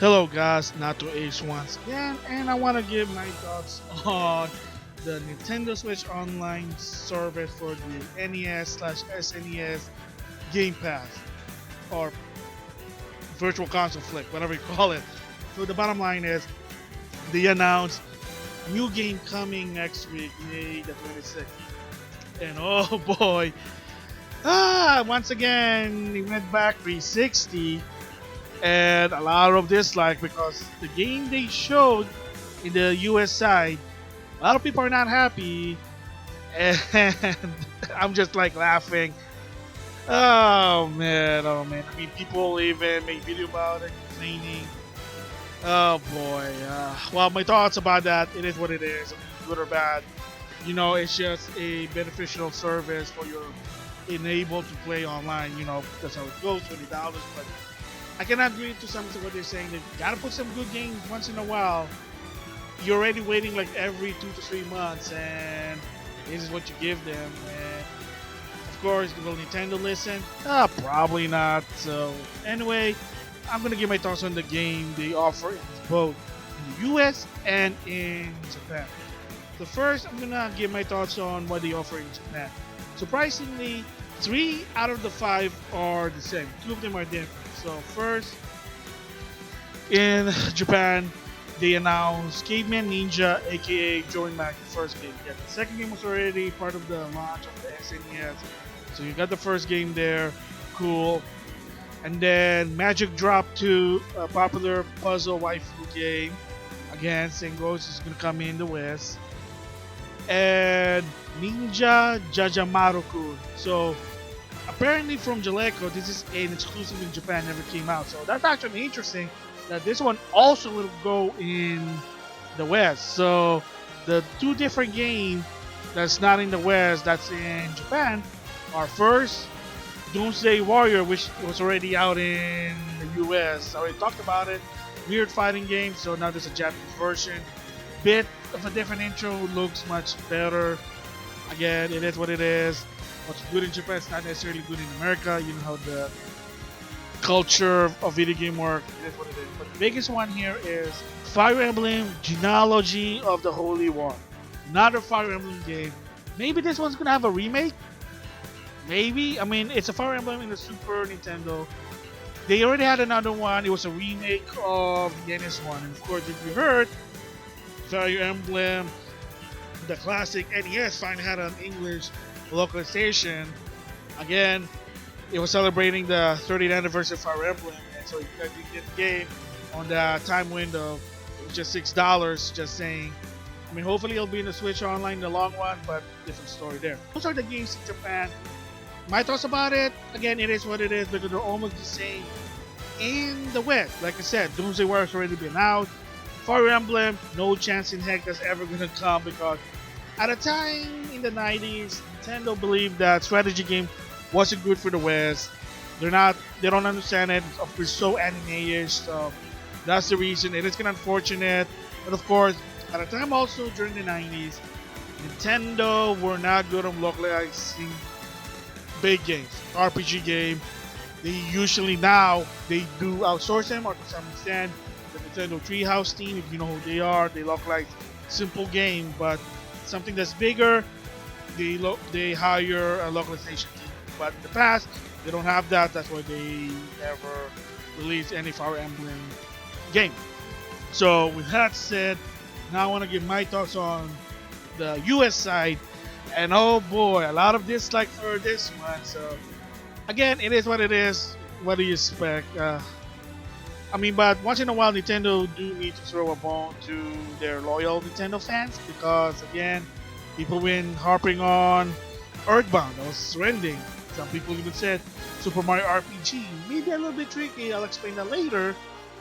Hello guys, NautoAisDx once again, and I want to give my thoughts on the Nintendo Switch Online service for the NES/SNES Game Pass, or Virtual Console Flick, whatever you call it. So the bottom line is, they announced new game coming next week, May the 26th. And oh boy, once again, it went back 360 and a lot of dislike because the game they showed in the US side, a lot of people are not happy, and I'm just like laughing. Oh man, oh man. I mean, people even make video about it, complaining. Oh boy. Well, my thoughts about that, it is what it is. I mean, good or bad. It's just a beneficial service for your enabled to play online. That's how it goes, $20. But I cannot agree to some of what they're saying. They gotta put some good games once in a while. You're already waiting like every 2 to 3 months, and this is what you give them. And of course, will Nintendo listen? Probably not. So anyway, I'm gonna give my thoughts on the game they offer in both in the US and in Japan. So first, I'm gonna give my thoughts on what they offer in Japan. Surprisingly, 3 out of the 5 are the same. 2 of them are different. So first, in Japan, they announced Caveman Ninja, aka Join Mac, the first game. Yeah, the second game was already part of the launch of the SNES. So you got the first game there, cool. And then Magic Drop 2, a popular puzzle waifu game. Again, same goes, it's gonna come in the West. And Ninja Jajamaru-kun. So apparently from Jaleco, this is an exclusive in Japan, never came out. So that's actually interesting that this one also will go in the West. So the 2 different games that's not in the West, that's in Japan, are first Doomsday Warrior, which was already out in the US. I already talked about it. Weird fighting game, so now there's a Japanese version. Bit of a different intro, looks much better. Again, it is what it is. What's good in Japan is not necessarily good in America. You know how the culture of video game work. It is what it is. But the biggest one here is Fire Emblem Genealogy of the Holy War. Another Fire Emblem game. Maybe this one's gonna have a remake. Maybe. I mean, it's a Fire Emblem in the Super Nintendo. They already had another one. It was a remake of the NES one. And of course, if you heard, Fire Emblem, the classic NES, finally had an English localization. Again, it was celebrating the 30th anniversary of Fire Emblem, and so you can get the game on the time window. It was just $6. Just saying. I mean, hopefully it'll be in the Switch Online, the long one, but different story there. Those are the games in Japan. My thoughts about it, again, it is what it is because they're almost the same in the West. Like I said, Doomsday Warrior's already been out. Fire Emblem, no chance in heck that's ever gonna come because at a time in the 90s, Nintendo believed that strategy game wasn't good for the West. They don't understand it. It's so anime-ish, so that's the reason. It is kind of unfortunate. But of course, at a time also during the 90s, Nintendo were not good on localizing big games, RPG game. They usually now they do outsource them, or to some extent, the Nintendo Treehouse team, if you know who they are, they localize simple game, but something that's bigger, they hire a localization team. But in the past, they don't have that. That's why they never released any Fire Emblem game. So with that said, now I want to give my thoughts on the US side. And oh boy, a lot of dislike for this one. So again, it is what it is. What do you expect? But once in a while, Nintendo do need to throw a bone to their loyal Nintendo fans because again, people been harping on Earthbound. That was trending. Some people even said Super Mario RPG, maybe a little bit tricky. I'll explain that later.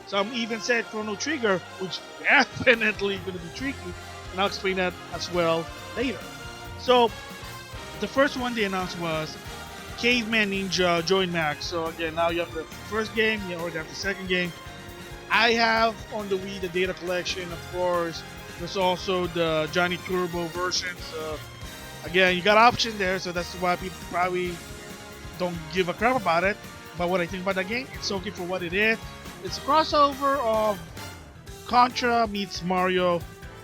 Some even said Chrono Trigger, which definitely going to be tricky, and I'll explain that as well later. So the first one they announced was Caveman Ninja Join Max. So again, now you have the first game, you already have the second game. I have on the Wii the data collection, of course. There's also the Johnny Turbo version. So again, you got option there, so that's why people probably don't give a crap about it. But what I think about the game, it's okay for what it is. It's a crossover of Contra meets Mario.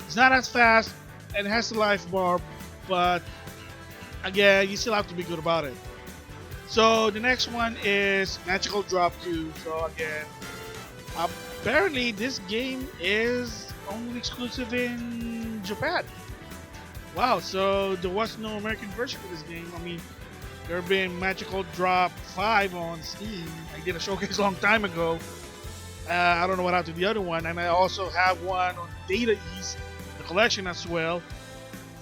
It's not as fast and it has the life bar, but again, you still have to be good about it. So the next one is Magical Drop 2. So again, apparently this game is only exclusive in Japan. Wow, so there was no American version of this game. I mean, there have been Magical Drop 5 on Steam. I did a showcase a long time ago. I don't know what happened to the other one. And I also have one on Data East, the collection as well.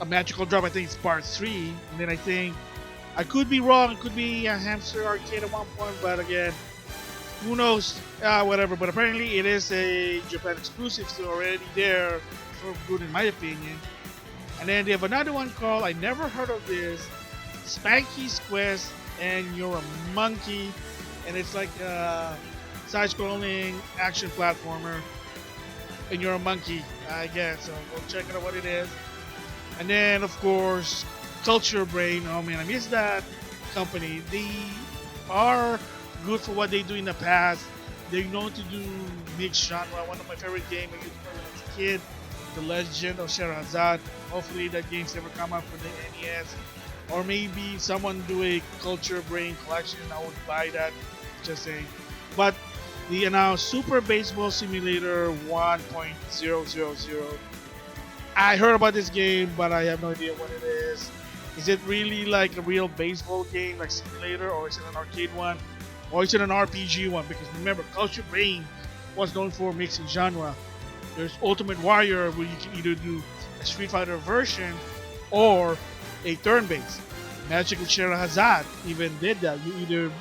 A Magical Drop, I think it's part 3. And then I think, I could be wrong, it could be a Hamster Arcade at one point, but again, who knows, whatever. But apparently it is a Japan exclusive, so already there, for good in my opinion. And then they have another one called, I never heard of this, Spanky's Quest, and you're a monkey, and it's like a side-scrolling action platformer, and you're a monkey, I guess. So we'll check out what it is. And then, of course, Culture Brain. Oh man, I miss that company. They are good for what they do in the past. They're known to do mixed genre. One of my favorite games I used to play when I was a kid, The Legend of Sherazad. Hopefully that game's never come out for the NES. Or maybe someone do a Culture Brain collection. I would buy that. Just saying. But the announced Super Baseball Simulator 1.000. I heard about this game, but I have no idea what it is. Is it really like a real baseball game, like simulator, or is it an arcade one, or is it an RPG one? Because remember, Culture Brain was known for mixing genre. There's Ultimate Warrior, where you can either do a Street Fighter version or a turn-based. Magical Sherazad even did that. You either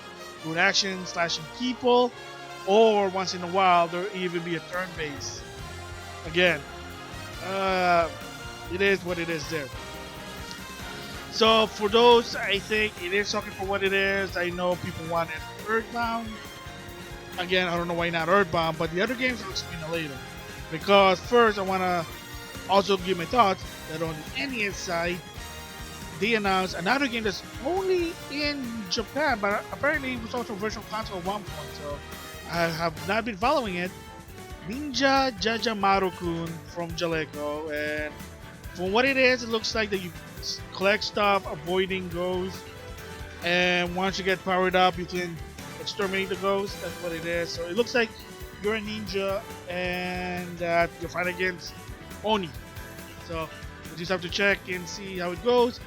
do an action slashing people, or once in a while there even be a turn-based. Again, it is what it is there. So for those, I think it is talking for what it is. I know people wanted Earthbound. Again, I don't know why not Earthbound, but the other games I'll explain later. Because first, I want to also give my thoughts that on the NES side, they announced another game that's only in Japan, but apparently it was also virtual console at one point. So I have not been following it. Ninja Jajamaru-kun from Jaleco, and from what it is, it looks like that you collect stuff, avoiding ghosts, and once you get powered up, you can exterminate the ghosts. That's what it is. So it looks like you're a ninja and that you're fighting against Oni. So you just have to check and see how it goes.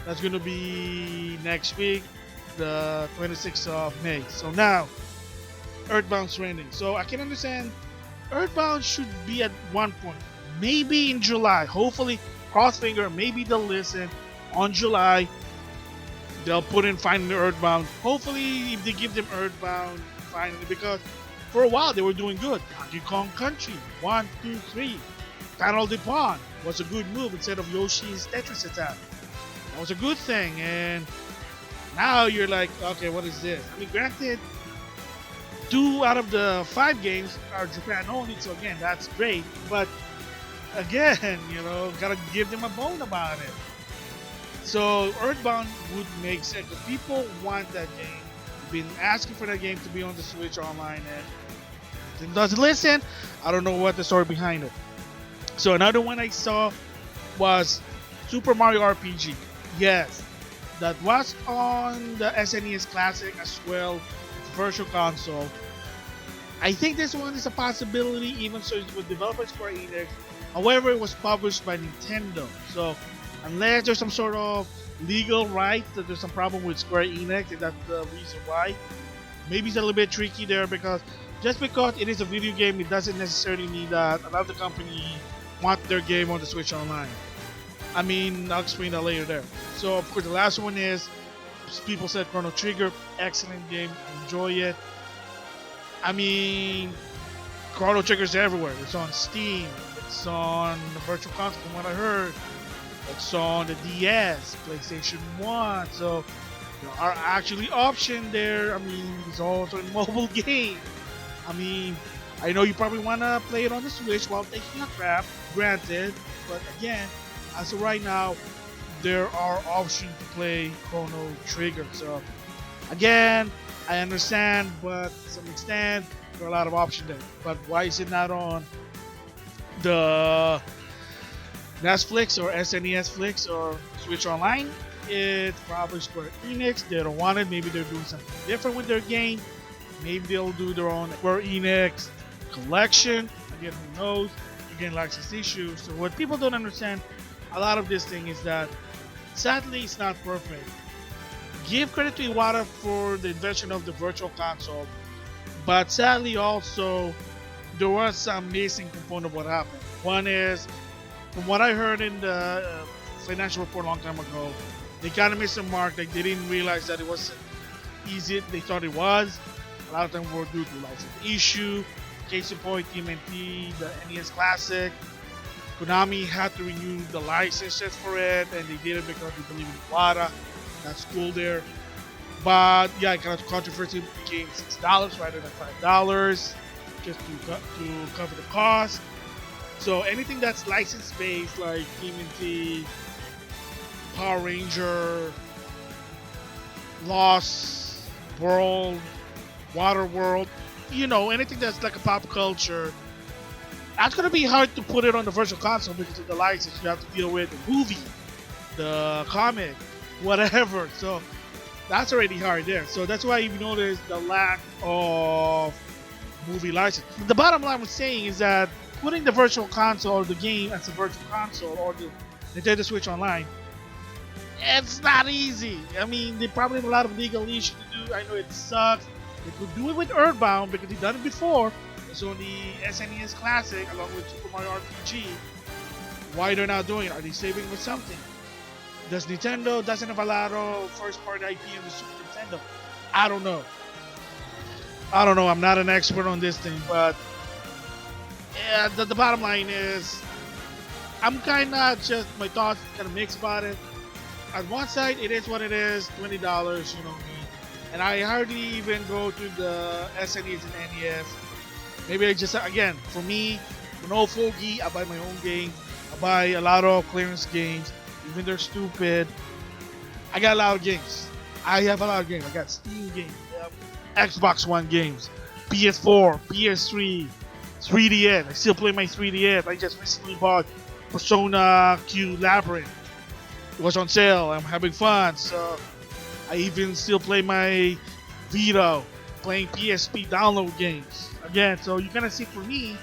That's going to be next week, the 26th of May. So now, Earthbound's trending. So I can understand Earthbound should be at one point, maybe in July. Hopefully, cross finger, maybe they'll listen. On July, they'll put in finally Earthbound. Hopefully, if they give them Earthbound finally, because for a while they were doing good. Donkey Kong Country 1, 2, 3. Panel de Pon was a good move instead of Yoshi's Tetris attack. That was a good thing, and now you're like, okay, what is this? I mean, granted, 2 out of the 5 games are Japan only, so again, that's great. But again, gotta give them a bone about it. So Earthbound would make sense. The people want that game. Been asking for that game to be on the Switch online, and it doesn't listen. I don't know what the story behind it. So another one I saw was Super Mario RPG. Yes, that was on the SNES Classic as well, virtual console. I think this one is a possibility, even so it was developed by Square Enix. However, it was published by Nintendo. So unless there's some sort of legal right that there's some problem with Square Enix, and that's the reason why. Maybe it's a little bit tricky there, because just because it is a video game, it doesn't necessarily mean that another company want their game on the Switch Online. I mean, I'll explain that later there. So of course the last one is, people said Chrono Trigger, excellent game, enjoy it. I mean, Chrono Trigger's everywhere. It's on Steam, it's on the Virtual Console from what I heard. It's on the DS, PlayStation 1, so there are actually options there. I mean, it's also a mobile game. I mean, I know you probably want to play it on the Switch while taking a crap, granted, but again, as of right now, there are options to play Chrono Trigger. So, again, I understand, but to some extent, There are a lot of options there. But why is it not on the Netflix or SNES Flix or Switch Online? It's probably Square Enix. They don't want it. Maybe they're doing something different with their game. Maybe they'll do their own Square Enix collection. Again, who knows? Again, license issues. So what people don't understand, a lot of this thing is that sadly it's not perfect. Give credit to Iwata for the invention of the virtual console, but sadly also there was some missing component of what happened. One is, from what I heard in the financial report a long time ago, they kind of missed the mark. Like they didn't realize that it wasn't easy. They thought it was. A lot of them were due to license issue. Case in point, TMNT, the NES Classic. Konami had to renew the licenses for it, and they did it because they believe in Iwata. That's cool there. But yeah, it kind of controversy became $6 rather than $5, just to cover the cost. So anything that's license based, like TMNT, Power Ranger, Lost World, Water World, you know, anything that's like a pop culture, that's gonna be hard to put it on the virtual console because of the license. You have to deal with the movie, the comic, whatever. So that's already hard there. So that's why you notice the lack of movie license. The bottom line was saying is that putting the virtual console or the game as a virtual console or the Nintendo Switch Online, it's not easy. I mean, they probably have a lot of legal issues to do. I know it sucks. They could do it with Earthbound because they've done it before. It's on the SNES Classic along with Super Mario RPG. Why they're not doing it? Are they saving with something? Does Nintendo doesn't have a lot of first-party IP on the Super Nintendo? I don't know. I'm not an expert on this thing, but yeah, the bottom line is, I'm kind of just my thoughts kind of mixed about it. On one side, it is what it is, $20, you know me. And I hardly even go to the SNES and NES. Maybe I just, again, for me, I'm an old fogey, I buy my own games. I buy a lot of clearance games, even they're stupid. I got a lot of games. I have a lot of games. I got Steam games, Xbox One games, PS4, PS3, 3DS. I still play my 3DS. I just recently bought Persona Q Labyrinth. It was on sale. I'm having fun. So I even still play my Vita, playing PSP download games. Again, so you kind of see for me,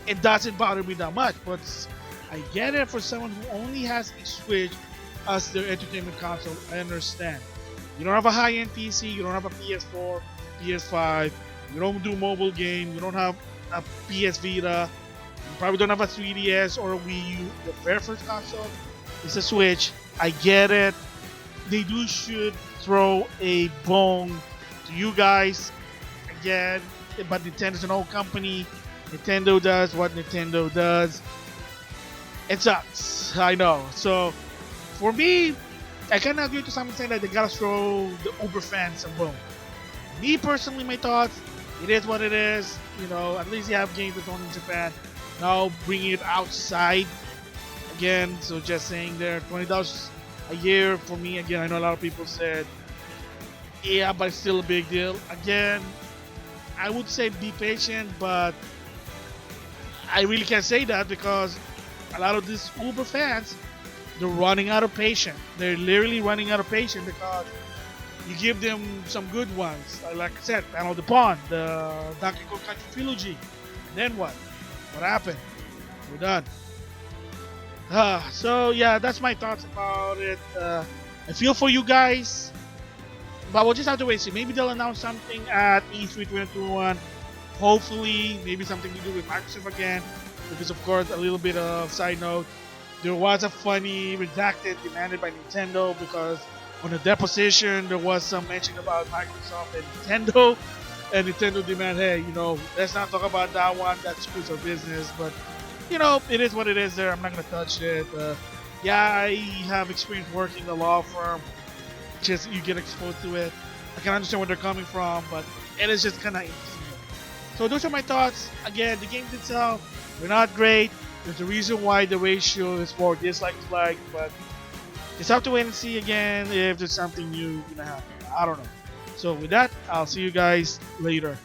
it doesn't bother me that much. But I get it for someone who only has a Switch as their entertainment console. I understand. You don't have a high-end PC. You don't have a PS4, PS5. You don't do mobile game. You don't have a PS Vita. You probably don't have a 3DS or a Wii U. Your very first console is a Switch. I get it. They should throw a bone to you guys. Again, but Nintendo's an old company. Nintendo does what Nintendo does. It sucks. I know. So, for me, I kind of agree to some extent that they gotta throw the Uber fans a bone. Me personally, my thoughts, it is what it is. You know, at least you have games that's only in Japan. Now bringing it outside again. So just saying there, $20 a year for me. Again, I know a lot of people said, yeah, but it's still a big deal. Again, I would say be patient, but I really can't say that because a lot of these Uber fans, they're running out of patience. They're literally running out of patience because you give them some good ones. Like I said, Panel the Pawn, the Donkey Kong Country Trilogy. Then what? What happened? We're done. So yeah, that's my thoughts about it. I feel for you guys, but we'll just have to wait and see. Maybe they'll announce something at E3 2021. Hopefully, maybe something to do with Microsoft again. Because of course, a little bit of side note, there was a funny redacted demanded by Nintendo because on the deposition there was some mention about Microsoft and Nintendo, and Nintendo demanded, hey, you know, let's not talk about that one. That screws our business. But you know, it is what it is. There, I'm not gonna touch it. Yeah, I have experience working in a law firm. Just you get exposed to it. I can understand where they're coming from, but it is just kind of interesting. So those are my thoughts. Again, the games itself, they're not great. There's a reason why the ratio is more dislike to like, but just have to wait and see again if there's something new gonna happen. I don't know. So with that, I'll see you guys later.